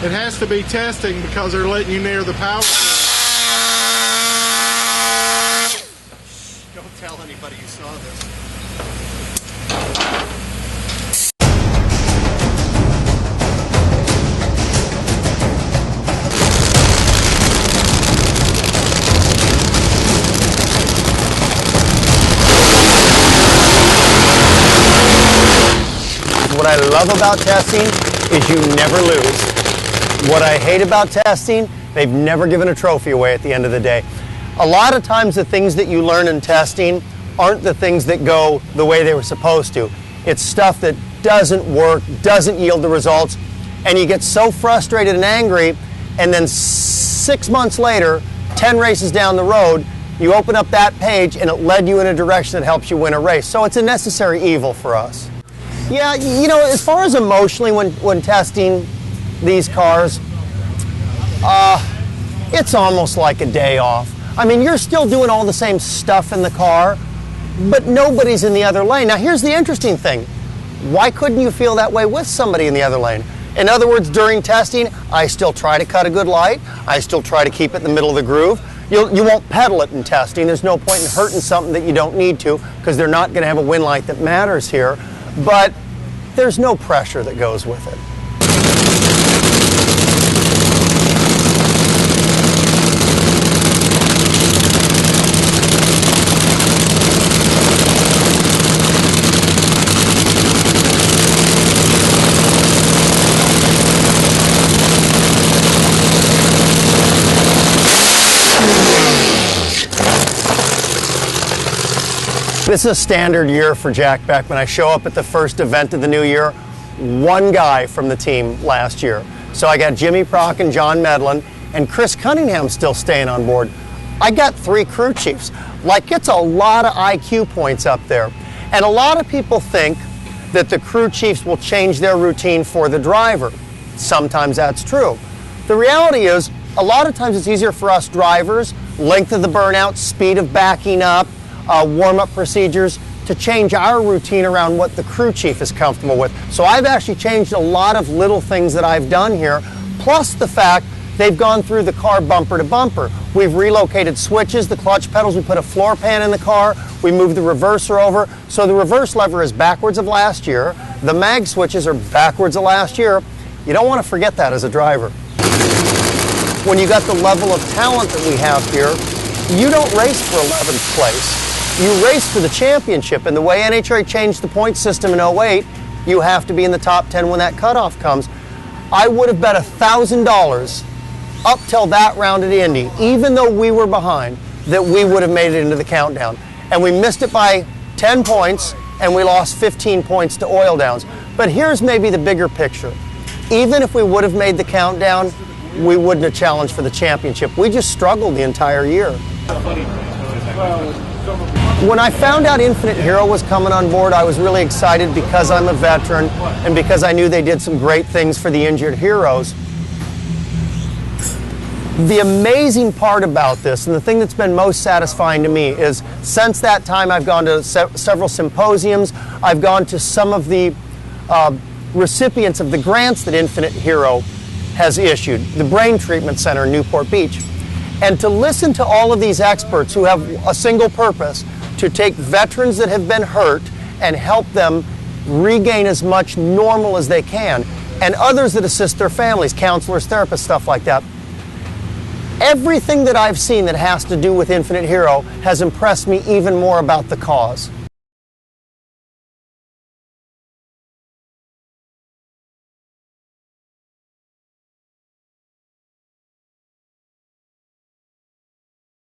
It has to be testing because they're letting you near the power. Don't tell anybody you saw this. What I love about testing is you never lose. What I hate about testing, they've never given a trophy away at the end of the day. A lot of times the things that you learn in testing aren't the things that go the way they were supposed to. It's stuff that doesn't work, doesn't yield the results, and you get so frustrated and angry, and then 6 months later, 10 races down the road, you open up that page and it led you in a direction that helps you win a race. So it's a necessary evil for us. Yeah, you know, as far as emotionally when testing these cars, it's almost like a day off. I mean, you're still doing all the same stuff in the car, but nobody's in the other lane. Now, here's the interesting thing. Why couldn't you feel that way with somebody in the other lane? In other words, during testing, I still try to cut a good light. I still try to keep it in the middle of the groove. You won't pedal it in testing. There's no point in hurting something that you don't need to, because they're not going to have a win light that matters here. But there's no pressure that goes with it. This is a standard year for Jack Beckman. I show up at the first event of the new year, one guy from the team last year. So I got Jimmy Prock and John Medlin, and Chris Cunningham still staying on board. I got 3 crew chiefs. Like, it's a lot of IQ points up there. And a lot of people think that the crew chiefs will change their routine for the driver. Sometimes that's true. The reality is, a lot of times it's easier for us drivers, length of the burnout, speed of backing up, warm-up procedures, to change our routine around what the crew chief is comfortable with. So I've actually changed a lot of little things that I've done here, plus the fact they've gone through the car bumper to bumper. We've relocated switches, the clutch pedals, we put a floor pan in the car, we moved the reverser over. So the reverse lever is backwards of last year, the mag switches are backwards of last year. You don't want to forget that as a driver. When you got the level of talent that we have here, you don't race for 11th place. You race for the championship, and the way NHRA changed the point system in 08, you have to be in the top 10 when that cutoff comes. I would have bet $1,000 up till that round at Indy, even though we were behind, that we would have made it into the countdown. And we missed it by 10 points, and we lost 15 points to oil downs. But here's maybe the bigger picture. Even if we would have made the countdown, we wouldn't have challenged for the championship. We just struggled the entire year. When I found out Infinite Hero was coming on board, I was really excited because I'm a veteran and because I knew they did some great things for the injured heroes. The amazing part about this, and the thing that's been most satisfying to me, is since that time I've gone to several symposiums, I've gone to some of the recipients of the grants that Infinite Hero has issued, the Brain Treatment Center in Newport Beach. And to listen to all of these experts who have a single purpose, to take veterans that have been hurt and help them regain as much normal as they can, and others that assist their families, counselors, therapists, stuff like that. Everything that I've seen that has to do with Infinite Hero has impressed me even more about the cause.